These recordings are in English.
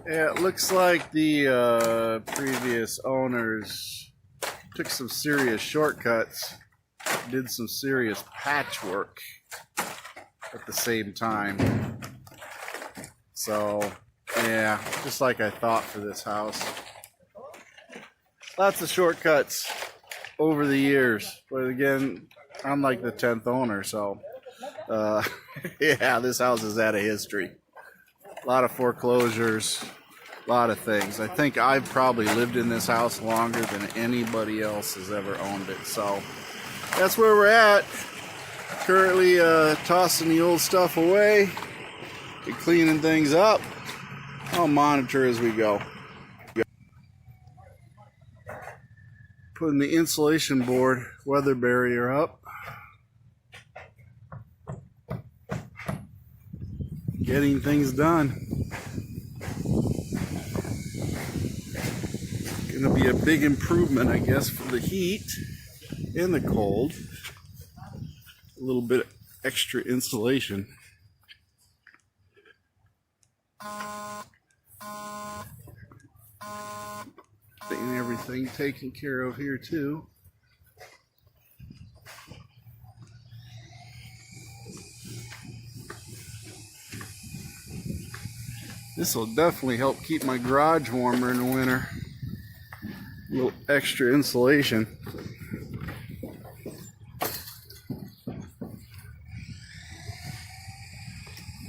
Yeah, it looks like the previous owners took some serious shortcuts, did some serious patchwork at the same time. So, yeah, just like I thought for this house. Lots of shortcuts over the years. But again, I'm like the 10th owner, so yeah, this house has had a history. A lot of foreclosures, a lot of things. I think I've probably lived in this house longer than anybody else has ever owned it. So that's where we're at. Currently tossing the old stuff away and cleaning things up. I'll monitor as we go. Putting the insulation board weather barrier up. Getting things done. Gonna be a big improvement, I guess, for the heat and the cold. A little bit of extra insulation. Getting everything taken care of here too. This will definitely help keep my garage warmer in the winter. A little extra insulation.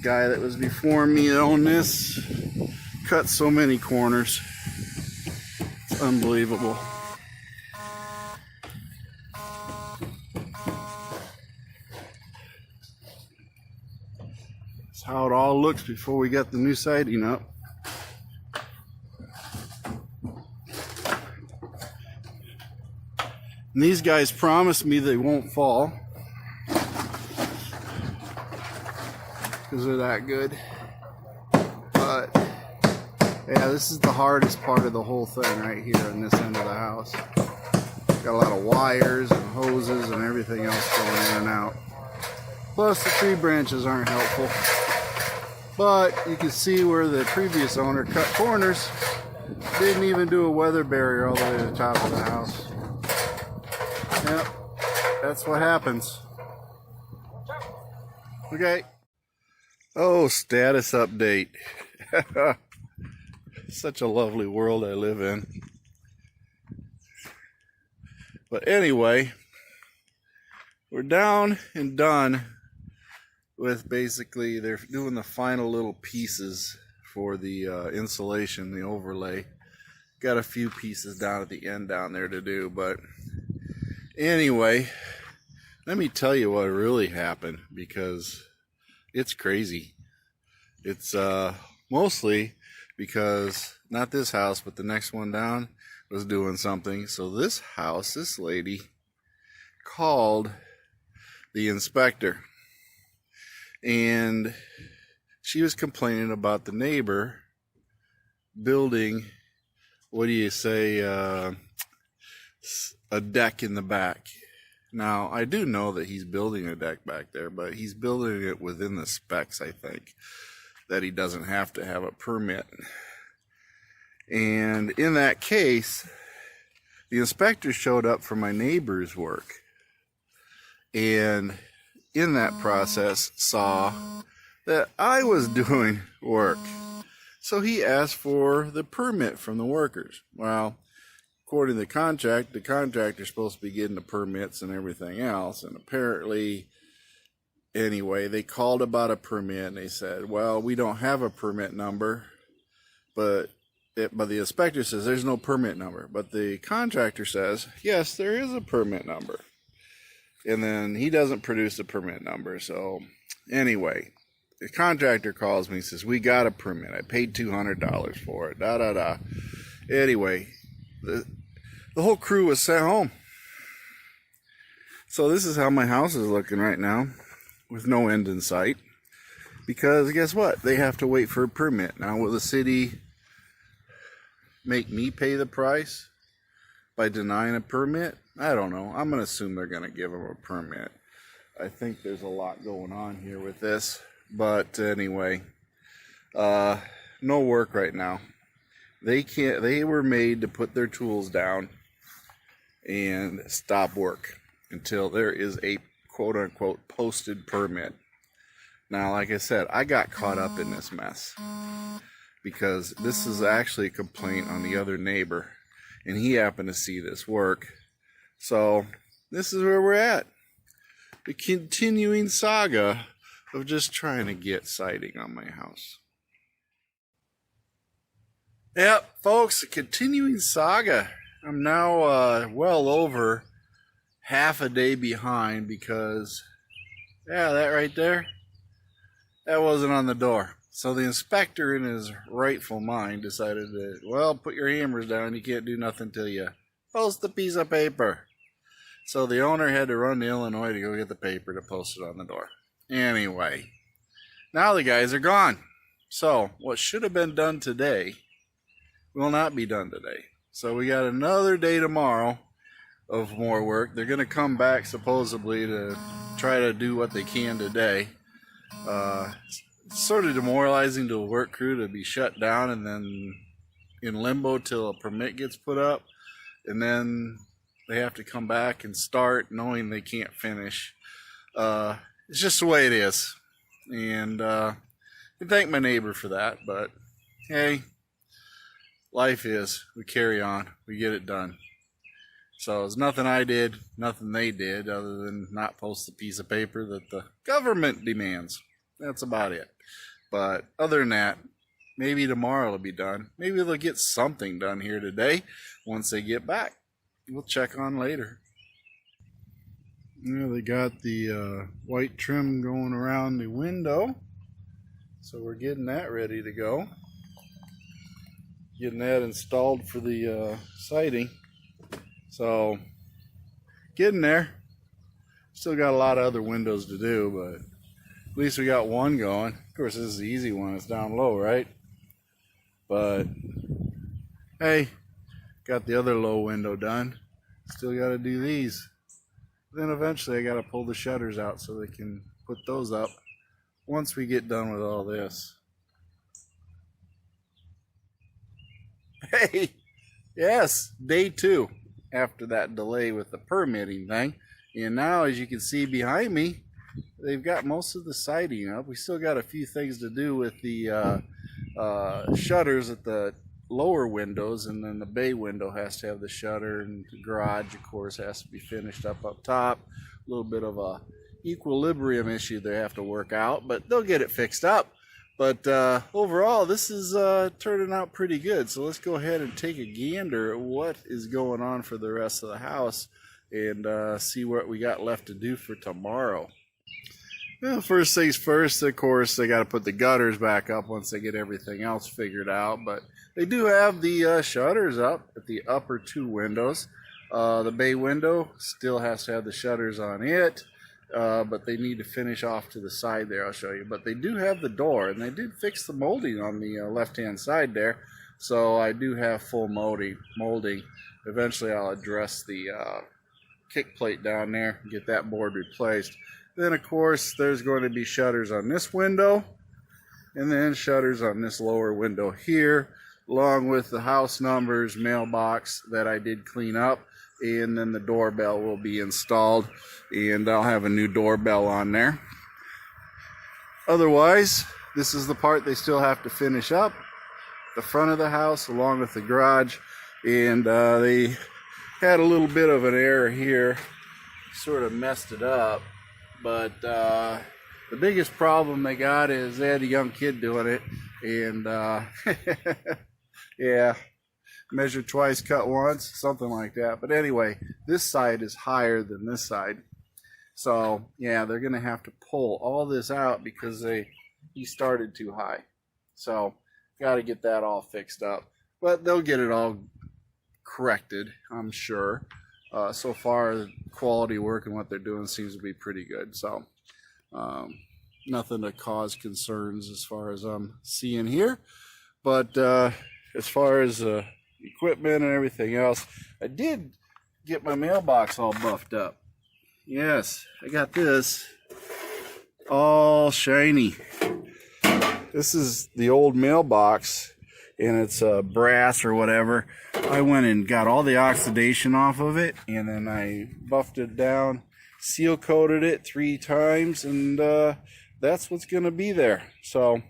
Guy that was before me on this cut so many corners. It's unbelievable. That's how it all looks before we got the new siding up. And these guys promised me they won't fall because they're that good. But yeah, this is the hardest part of the whole thing right here on this end of the house. Got a lot of wires and hoses and everything else going in and out. Plus the tree branches aren't helpful. But you can see where the previous owner cut corners. Didn't even do a weather barrier all the way to the top of the house. Yep, that's what happens. Okay. Oh, status update. Such a lovely world I live in. But anyway, we're down and done with basically, they're doing the final little pieces for the insulation, the overlay. Got a few pieces down at the end down there to do, but anyway, let me tell you what really happened, because it's crazy. It's mostly because not this house, but the next one down was doing something. So this house, this lady called the inspector, and she was complaining about the neighbor building, what do you say, a deck in the back. Now, I do know that he's building a deck back there, but he's building it within the specs, I think, that he doesn't have to have a permit. And in that case, the inspector showed up for my neighbor's work, and in that process saw that I was doing work. So he asked for the permit from the workers. Well, according to the contractor's supposed to be getting the permits and everything else. And apparently, anyway, they called about a permit and they said, well, we don't have a permit number, but the inspector says there's no permit number. But the contractor says, yes, there is a permit number. And then he doesn't produce a permit number. So anyway, the contractor calls me and says, we got a permit. I paid $200 for it. Anyway, the whole crew was sent home. So this is how my house is looking right now, with no end in sight. Because guess what? They have to wait for a permit. Now, will the city make me pay the price by denying a permit? I don't know. I'm going to assume they're going to give them a permit. I think there's a lot going on here with this. But anyway, no work right now. They were made to put their tools down and stop work until there is a quote-unquote posted permit. Now, like I said, I got caught up in this mess because this is actually a complaint on the other neighbor, and he happened to see this work. So this is where we're at. The continuing saga of just trying to get siding on my house. Yep, folks, a continuing saga. I'm now well over half a day behind because, yeah, that right there, that wasn't on the door. So the inspector, in his rightful mind, decided that, well, put your hammers down. You can't do nothing till you post the piece of paper. So the owner had to run to Illinois to go get the paper to post it on the door. Anyway, now the guys are gone. So what should have been done today will not be done today. So we got another day tomorrow of more work. They're going to come back supposedly to try to do what they can today. It's sort of demoralizing to a work crew to be shut down and then in limbo till a permit gets put up, and then they have to come back and start knowing they can't finish. It's just the way it is, and I thank my neighbor for that, but hey, life is, we carry on, we get it done. So it's nothing I did, nothing they did, other than not post the piece of paper that the government demands. That's about it. But other than that, maybe tomorrow it'll be done. Maybe they'll get something done here today once they get back. We'll check on later. Yeah, they got the white trim going around the window. So we're getting that ready to go. Getting that installed for the siding. So, getting there. Still got a lot of other windows to do, but at least we got one going. Of course, this is the easy one. It's down low, right? But, hey, got the other low window done. Still got to do these. Then eventually I got to pull the shutters out so they can put those up once we get done with all this. Hey, yes, day 2 after that delay with the permitting thing. And now, as you can see behind me, they've got most of the siding up. We still got a few things to do with the shutters at the lower windows, and then the bay window has to have the shutter, and the garage, of course, has to be finished up top. A little bit of a equilibrium issue they have to work out, but they'll get it fixed up. But overall, this is turning out pretty good. So let's go ahead and take a gander at what is going on for the rest of the house and see what we got left to do for tomorrow. Well, first things first, of course, they got to put the gutters back up once they get everything else figured out. But they do have the shutters up at the upper 2 windows. The bay window still has to have the shutters on it. But they need to finish off to the side there. I'll show you. But they do have the door, and they did fix the molding on the left-hand side there. So I do have full molding. Eventually I'll address the kick plate down there and get that board replaced. Then, of course, there's going to be shutters on this window, and then shutters on this lower window here, along with the house numbers, mailbox that I did clean up. And then the doorbell will be installed, and I'll have a new doorbell on there. Otherwise, this is the part they still have to finish up, the front of the house along with the garage. And they had a little bit of an error here, sort of messed it up. But the biggest problem they got is they had a young kid doing it, and yeah, measure twice, cut once, something like that. But anyway, this side is higher than this side, so yeah, they're gonna have to pull all this out because he started too high. So got to get that all fixed up, but they'll get it all corrected, I'm sure. So far, the quality work and what they're doing seems to be pretty good. So nothing to cause concerns as far as I'm seeing here. But as far as equipment and everything else, I did get my mailbox all buffed up. Yes, I got this all shiny. This is the old mailbox, and it's brass or whatever. I went and got all the oxidation off of it, and then I buffed it down, seal coated it 3 times, and that's what's going to be there. So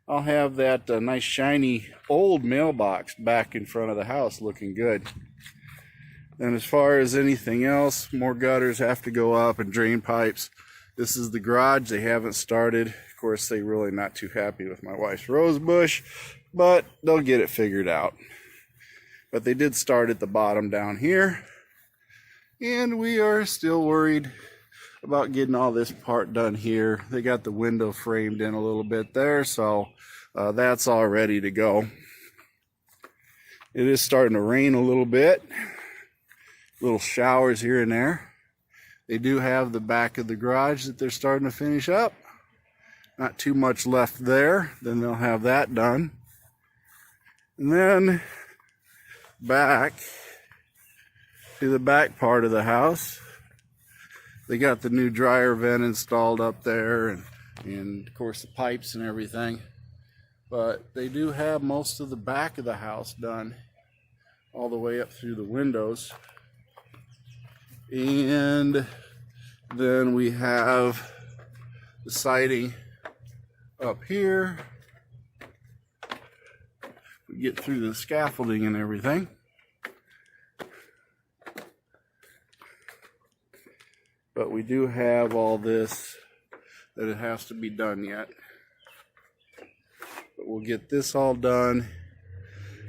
I'll have that nice shiny old mailbox back in front of the house looking good. And as far as anything else, more gutters have to go up and drain pipes. This is the garage. They haven't started. Of course, they're really not too happy with my wife's rose bush, but they'll get it figured out. But they did start at the bottom down here, and we are still worried about getting all this part done here. They got the window framed in a little bit there, so that's all ready to go. It is starting to rain a little bit. Little showers here and there. They do have the back of the garage that they're starting to finish up. Not too much left there. Then they'll have that done. And then back to the back part of the house. They got the new dryer vent installed up there, and of course the pipes and everything. But they do have most of the back of the house done, all the way up through the windows. And then we have the siding up here. We get through the scaffolding and everything. But we do have all this that it has to be done yet. But we'll get this all done.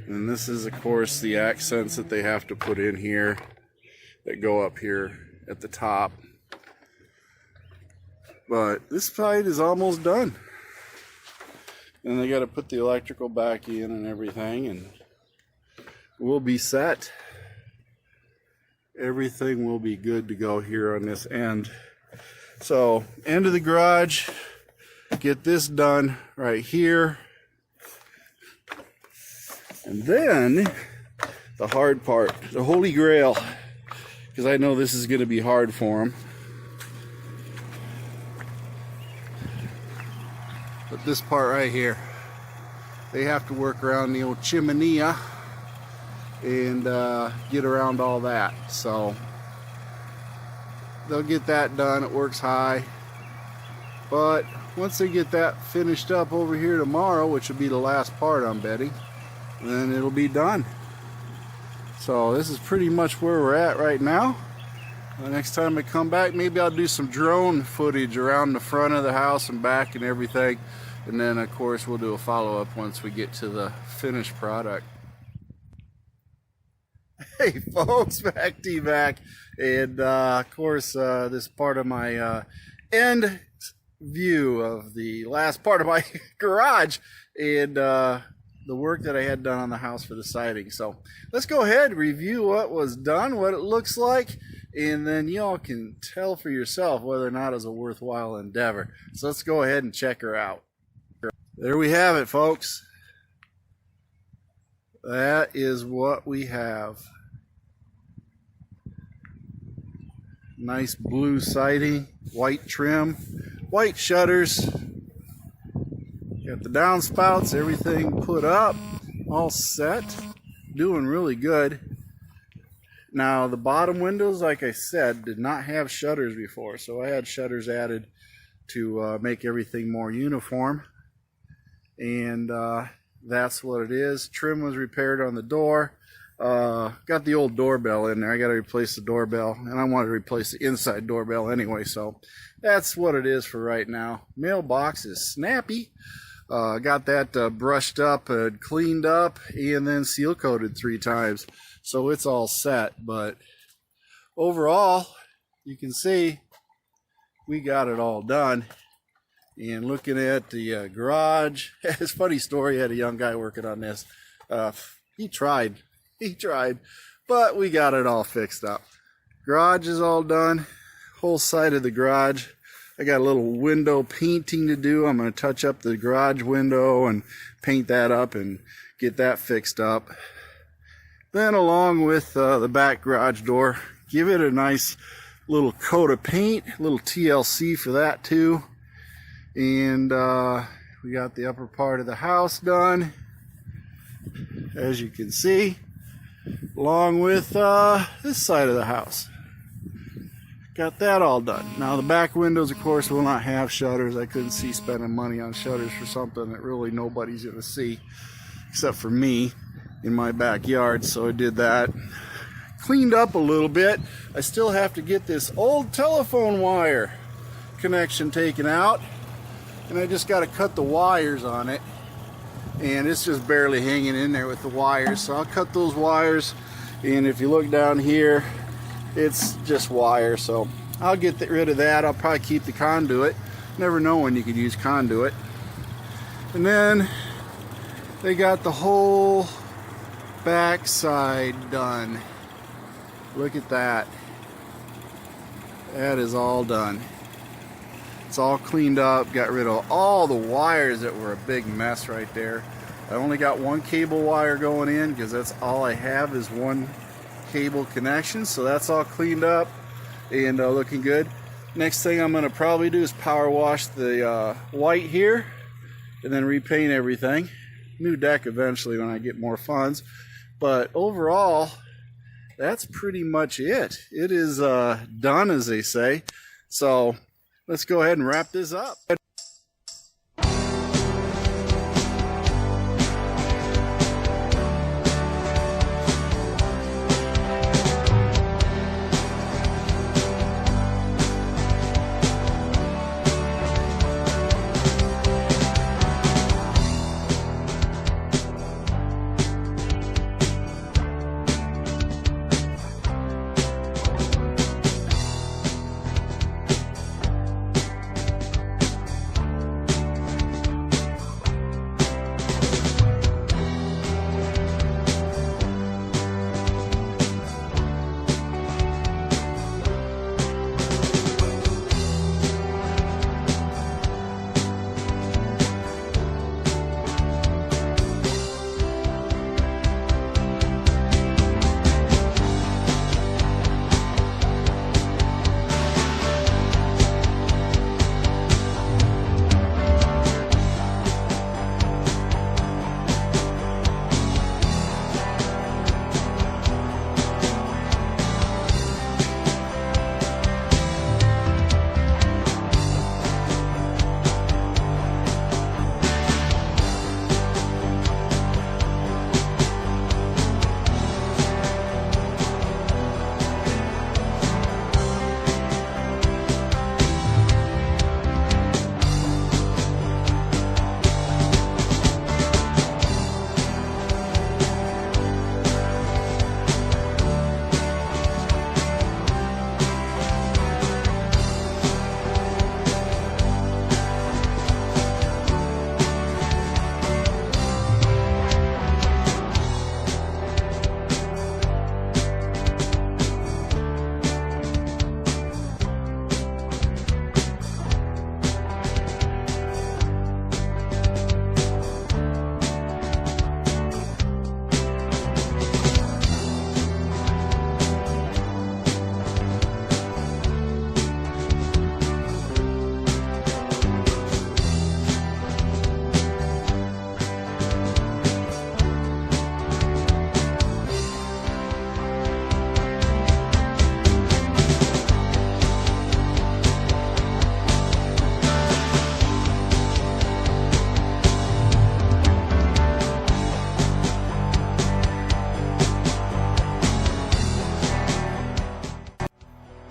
And this is, of course, the accents that they have to put in here that go up here at the top. But this side is almost done. And they got to put the electrical back in and everything, and we'll be set. Everything will be good to go here on this end. So, end of the garage, get this done right here. And then the hard part, the holy grail, because I know this is going to be hard for them. But this part right here, they have to work around the old chimney and get around all that. So they'll get that done. It works high. But once they get that finished up over here tomorrow, which will be the last part, I'm betting, then it'll be done. So this is pretty much where we're at right now. The next time I come back, maybe I'll do some drone footage around the front of the house and back and everything. And then, of course, we'll do a follow-up once we get to the finished product. Hey, folks, MACT back. And, of course, this part of my end view of the last part of my garage and the work that I had done on the house for the siding. So let's go ahead and review what was done, what it looks like, and then y'all can tell for yourself whether or not it's a worthwhile endeavor. So let's go ahead and check her out. There we have it, folks. That is what we have. Nice blue siding, white trim, white shutters. Got the downspouts, everything put up, all set. Doing really good. Now the bottom windows, like I said, did not have shutters before, so I had shutters added to make everything more uniform. And that's what it is. Trim was repaired on the door. Got the old doorbell in there. I got to replace the doorbell, and I wanted to replace the inside doorbell anyway, so that's what it is for right now. Mailbox is snappy. Got that brushed up and cleaned up and then seal coated 3 times, so it's all set. But overall, you can see we got it all done. And looking at the garage, it's a funny story. I had a young guy working on this. He tried, but we got it all fixed up. Garage is all done, whole side of the garage. I got a little window painting to do. I'm going to touch up the garage window and paint that up and get that fixed up. Then along with the back garage door, give it a nice little coat of paint, a little TLC for that too. And we got the upper part of the house done, as you can see, along with this side of the house. Got that all done. Now the back windows, of course, will not have shutters. I couldn't see spending money on shutters for something that really nobody's going to see except for me in my backyard, so I did that. Cleaned up a little bit. I still have to get this old telephone wire connection taken out, and I just got to cut the wires on it, and it's just barely hanging in there with the wires, so I'll cut those wires. And if you look down here, it's just wire, so I'll get rid of that. I'll probably keep the conduit. Never know when you could use conduit. And then they got the whole back side done. Look at that. That is all done. It's all cleaned up. Got rid of all the wires that were a big mess right there. I only got one cable wire going in because that's all I have is one cable connection, so that's all cleaned up and looking good. Next thing I'm going to probably do is power wash the white here and then repaint everything. New deck eventually when I get more funds, but overall that's pretty much it. It is done, as they say. So let's go ahead and wrap this up.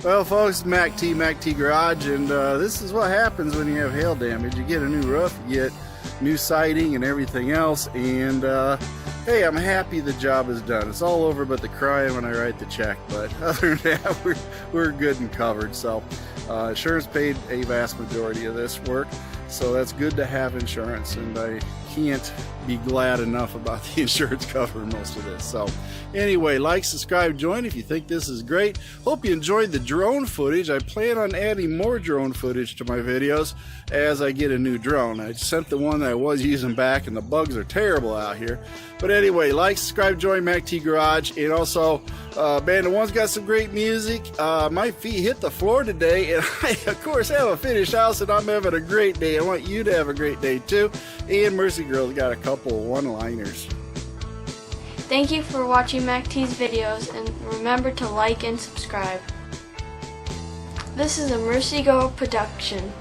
Well folks, MACT Garage, and this is what happens when you have hail damage. You get a new roof, you get new siding and everything else, and hey, I'm happy the job is done. It's all over but the crying when I write the check, but other than that, we're good and covered. So insurance paid a vast majority of this work, so that's good to have insurance, and I can't be glad enough about the insurance covering most of this. So anyway, like, subscribe, join if you think this is great. Hope you enjoyed the drone footage. I plan on adding more drone footage to my videos as I get a new drone. I sent the one that I was using back, and the bugs are terrible out here. But anyway, like, subscribe, join MACT Garage, and also Band of One's got some great music. My feet hit the floor today, and I of course have a finished house, and I'm having a great day. I want you to have a great day too. And Mercy Girl's got a couple one-liners. Thank you for watching MACT's videos, and remember to like and subscribe. This is a Mercy Girl production.